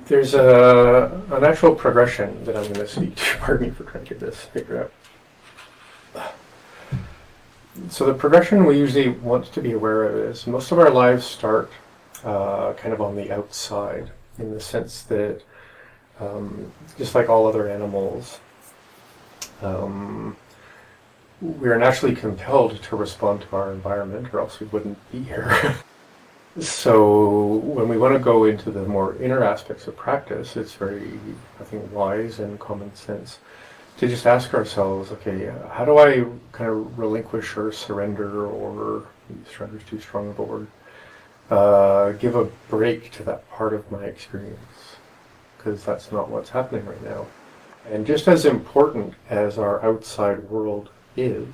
There's a natural progression that I'm going to speak to. Pardon me for trying to get this figured out. So the progression we usually want to be aware of is most of our lives start kind of on the outside, in the sense that just like all other animals, um, we are naturally compelled to respond to our environment, or else we wouldn't be here. So when we want to go into the more inner aspects of practice, it's very, I think, wise and common sense to just ask ourselves, okay, how do I kind of relinquish or surrender, or maybe surrender is too strong of a word, give a break to that part of my experience, because that's not what's happening right now. And just as important as our outside world is,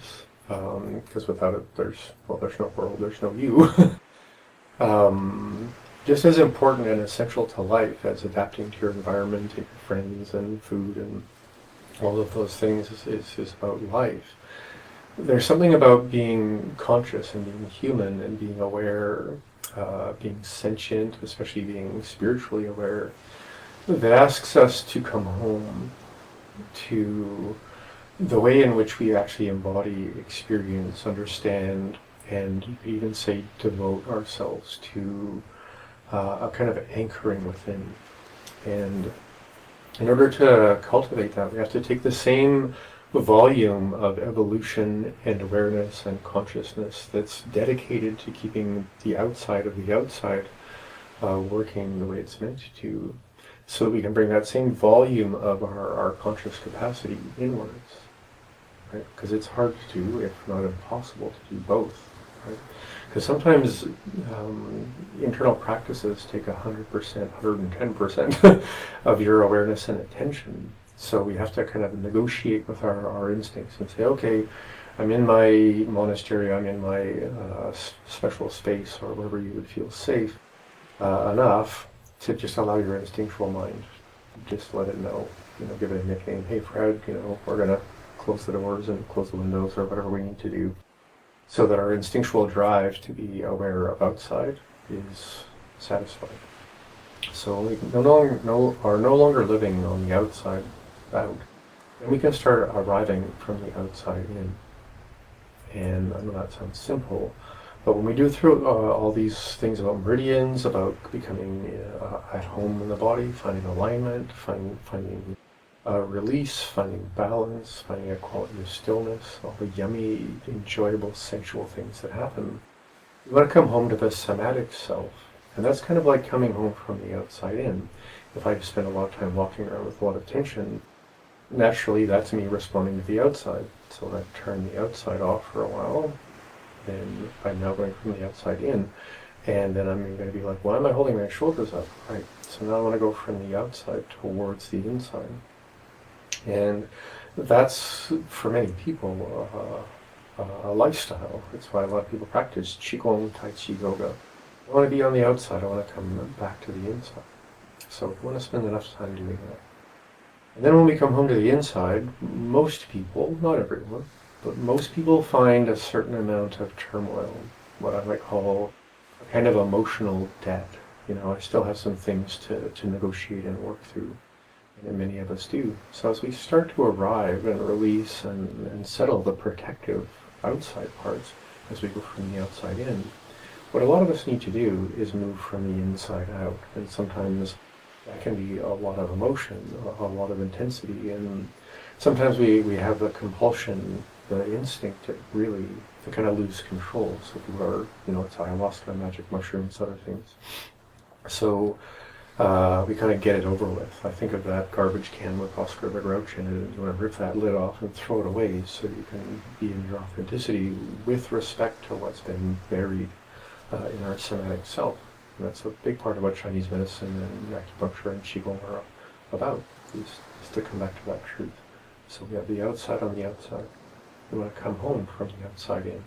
because without it, there's no world, there's no you. Just as important and essential to life as adapting to your environment and your friends and food and all of those things is about life. There's something about being conscious and being human and being aware, being sentient, especially being spiritually aware, that asks us to come home to the way in which we actually embody, experience, understand, and you could even say devote ourselves to a kind of anchoring within. And in order to cultivate that, we have to take the same volume of evolution and awareness and consciousness that's dedicated to keeping the outside of the outside working the way it's meant to, so that we can bring that same volume of our conscious capacity inwards. Right? Because it's hard to do, if not impossible, to do both. Right? Because sometimes internal practices take 100%, 110% of your awareness and attention. So we have to kind of negotiate with our instincts and say, okay, I'm in my monastery, I'm in my special space, or wherever you would feel safe enough to just allow your instinctual mind, just let it know, give it a nickname. Hey Fred, we're going to close the doors and close the windows, or whatever we need to do, so that our instinctual drive to be aware of outside is satisfied. So we are no longer living on the outside out, and we can start arriving from the outside in. And I know that sounds simple, but when we do through all these things about meridians, about becoming at home in the body, finding alignment, finding release, finding balance, finding a quality of stillness, all the yummy, enjoyable, sensual things that happen, we want to come home to the somatic self. And that's kind of like coming home from the outside in. If I spend a lot of time walking around with a lot of tension, naturally that's me responding to the outside. So when I turn the outside off for a while, then I'm now going from the outside in. And then I'm going to be like, why am I holding my shoulders up? Right. So now I want to go from the outside towards the inside. And that's, for many people, a lifestyle. It's why a lot of people practice Qigong, Tai Chi, Yoga. I want to be on the outside, I want to come back to the inside. So we want to spend enough time doing that. And then when we come home to the inside, most people, not everyone, but most people find a certain amount of turmoil, what I might call a kind of emotional debt. I still have some things to negotiate and work through. And many of us do. So as we start to arrive and release and settle the protective outside parts, as we go from the outside in, what a lot of us need to do is move from the inside out. And sometimes that can be a lot of emotion, a lot of intensity, and sometimes we have the compulsion, the instinct to kind of lose control. So people are, it's ayahuasca, magic mushrooms, other things. So we kind of get it over with. I think of that garbage can with Oscar the Grouch in it, and you want to rip that lid off and throw it away so you can be in your authenticity with respect to what's been buried in our somatic self. And that's a big part of what Chinese medicine and acupuncture and Qigong are about, is to come back to that truth. So we have the outside on the outside. We want to come home from the outside in.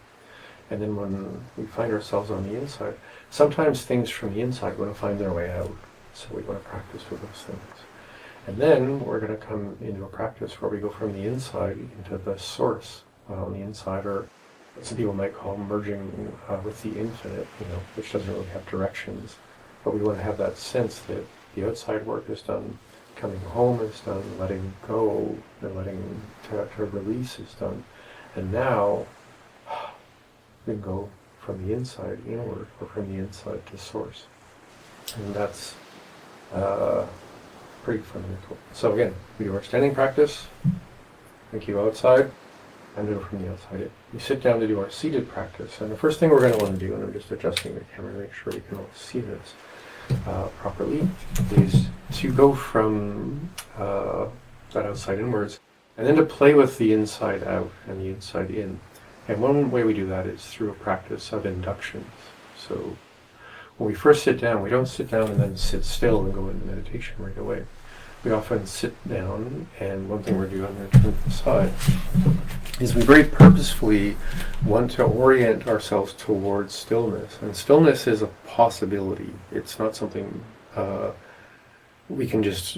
And then when we find ourselves on the inside, sometimes things from the inside want to find their way out. So we want to practice with those things. And then we're going to come into a practice where we go from the inside into the source on the inside, or what some people might call merging with the infinite, which doesn't really have directions. But we want to have that sense that The outside work is done. Coming home is done. Letting go and letting to release is done. And now we can go from the inside inward or from the inside to source. And that's pretty fundamental. So again, we do our standing practice, thank you outside, and do it from the outside in. We sit down to do our seated practice, and the first thing we're going to want to do, and I'm just adjusting the camera to make sure you can all see this properly, is to go from that outside inwards, and then to play with the inside out and the inside in. And one way we do that is through a practice of inductions. So when we first sit down, we don't sit down and then sit still and go into meditation right away. We often sit down, and one thing we're doing, I'm going to turn to the side, is we very purposefully want to orient ourselves towards stillness. And stillness is a possibility. It's not something we can just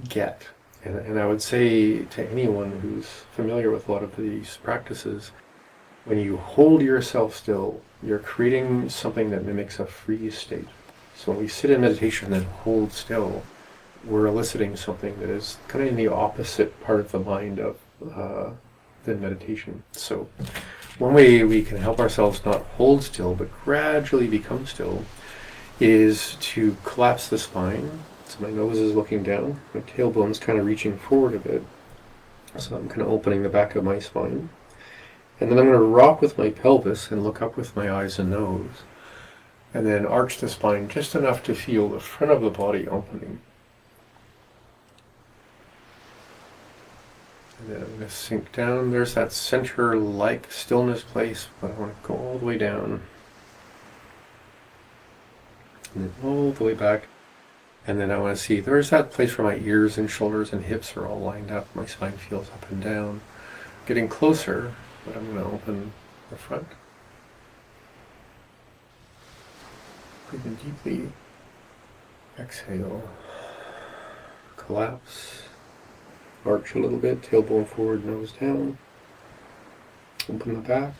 get. And I would say to anyone who's familiar with a lot of these practices, when you hold yourself still, you're creating something that mimics a freeze state. So when we sit in meditation and hold still, we're eliciting something that is kind of in the opposite part of the mind of than meditation. So one way we can help ourselves not hold still, but gradually become still, is to collapse the spine. So my nose is looking down, my tailbone's kind of reaching forward a bit. So I'm kind of opening the back of my spine. And then I'm going to rock with my pelvis and look up with my eyes and nose. And then arch the spine just enough to feel the front of the body opening. And then I'm going to sink down. There's that center-like stillness place, but I want to go all the way down. And then all the way back. And then I want to see, there's that place where my ears and shoulders and hips are all lined up. My spine feels up and down. Getting closer, but I'm going to open the front. Breathe in deeply. Exhale. Collapse. Arch a little bit, tailbone forward, nose down. Open the back.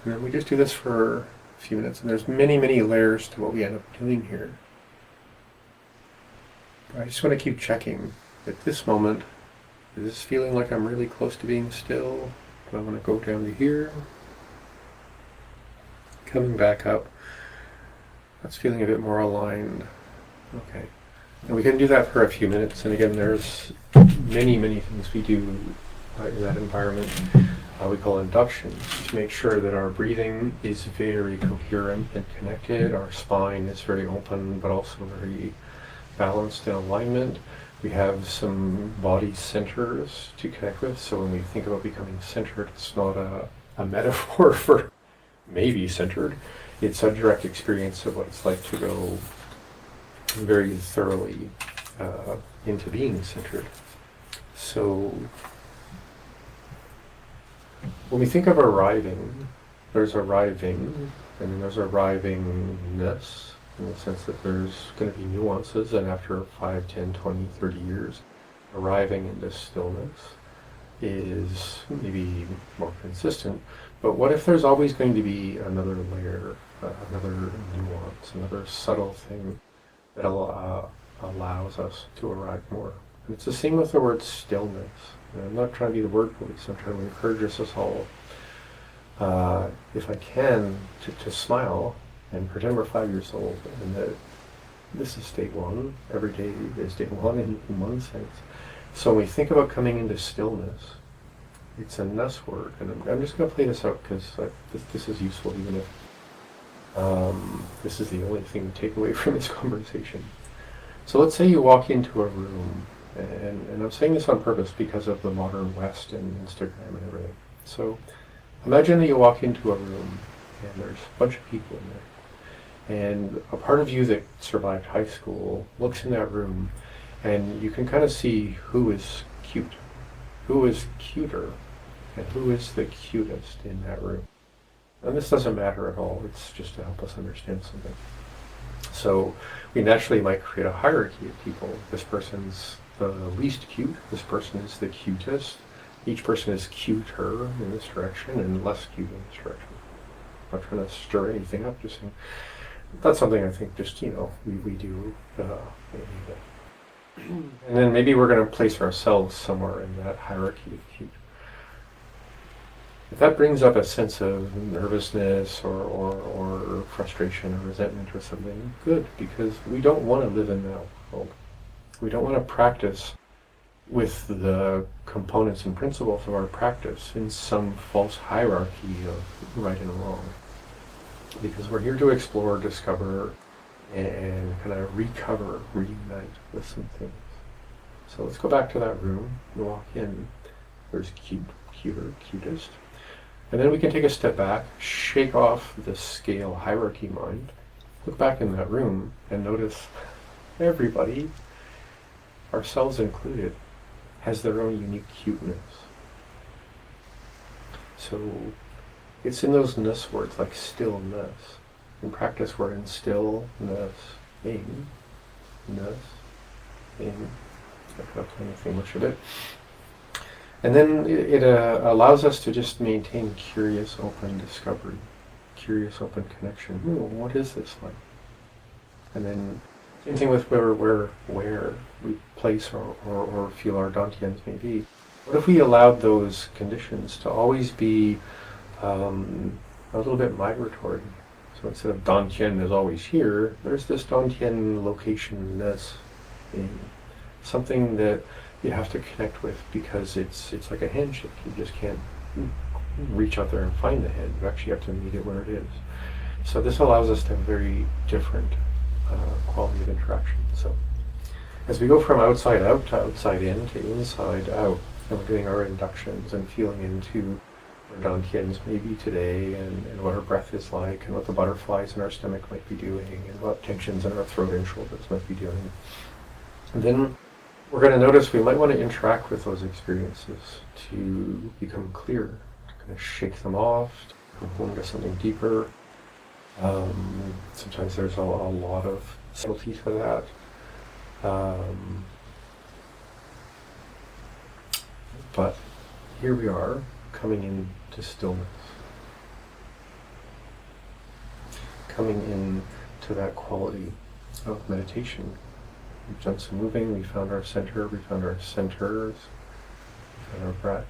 And then we just do this for a few minutes, and there's many, many layers to what we end up doing here. But I just want to keep checking at this moment. Is this feeling like I'm really close to being still? Do I want to go down to here? Coming back up. That's feeling a bit more aligned. Okay. And we can do that for a few minutes. And again, there's many, many things we do in that environment. We call inductions to make sure that our breathing is very coherent and connected. Our spine is very open, but also very balanced in alignment. We have some body centers to connect with. So when we think about becoming centered, it's not a metaphor for maybe centered. It's a direct experience of what it's like to go very thoroughly into being centered. So when we think of arriving, there's arriving, and then there's arrivingness, in the sense that there's going to be nuances, and after 5, 10, 20, 30 years, arriving into stillness is maybe more consistent. But what if there's always going to be another layer, another nuance, another subtle thing that allows us to arrive more? And it's the same with the word stillness. And I'm not trying to be the word police. I'm trying to encourage us all, if I can, to smile and pretend we're 5 years old, and that this is state one. Every day is day one in one sense. So when we think about coming into stillness, it's a ness word, and I'm just going to play this out because this is useful, even if this is the only thing to take away from this conversation. So let's say you walk into a room, and I'm saying this on purpose because of the modern West and Instagram and everything. So imagine that you walk into a room and there's a bunch of people in there. And a part of you that survived high school looks in that room, and you can kind of see who is cute, who is cuter, and who is the cutest in that room. And this doesn't matter at all. It's just to help us understand something. So we naturally might create a hierarchy of people. This person's the least cute. This person is the cutest. Each person is cuter in this direction and less cute in this direction. I'm not trying to stir anything up, just saying. That's something I think just, we do. And then maybe we're going to place ourselves somewhere in that hierarchy of cute. If that brings up a sense of nervousness or frustration or resentment or something, good, because we don't want to live in that world. We don't want to practice with the components and principles of our practice in some false hierarchy of right and wrong. Because we're here to explore, discover, and kind of recover, reunite with some things. So let's go back to that room and walk in. There's cute, cuter, cutest. And then we can take a step back, shake off the scale hierarchy mind, look back in that room and notice everybody, ourselves included, has their own unique cuteness. So it's in those ness words, like stillness. In practice, we're in stillness, in, ness, in. I've got playing with English a bit. And then it allows us to just maintain curious, open discovery, curious, open connection. What is this like? And then same thing with where we place or feel our dantians may be. What if we allowed those conditions to always be a little bit migratory? So instead of dantian is always here, there's this dantian location-ness in something that you have to connect with because it's like a handshake. You just can't reach out there and find the hand. You actually have to meet it where it is. So this allows us to have very different quality of interaction. So as we go from outside out to outside in to inside out, and we're doing our inductions and feeling into our dantians maybe today and what our breath is like and what the butterflies in our stomach might be doing and what tensions in our throat and shoulders might be doing. And then we're going to notice we might want to interact with those experiences to become clear, to kind of shake them off, to come home to something deeper. Sometimes there's a lot of subtlety to that. But here we are, coming into stillness. Coming into that quality of meditation. We've done some moving, we found our center, we found our centers, we found our breath,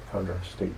we found our state.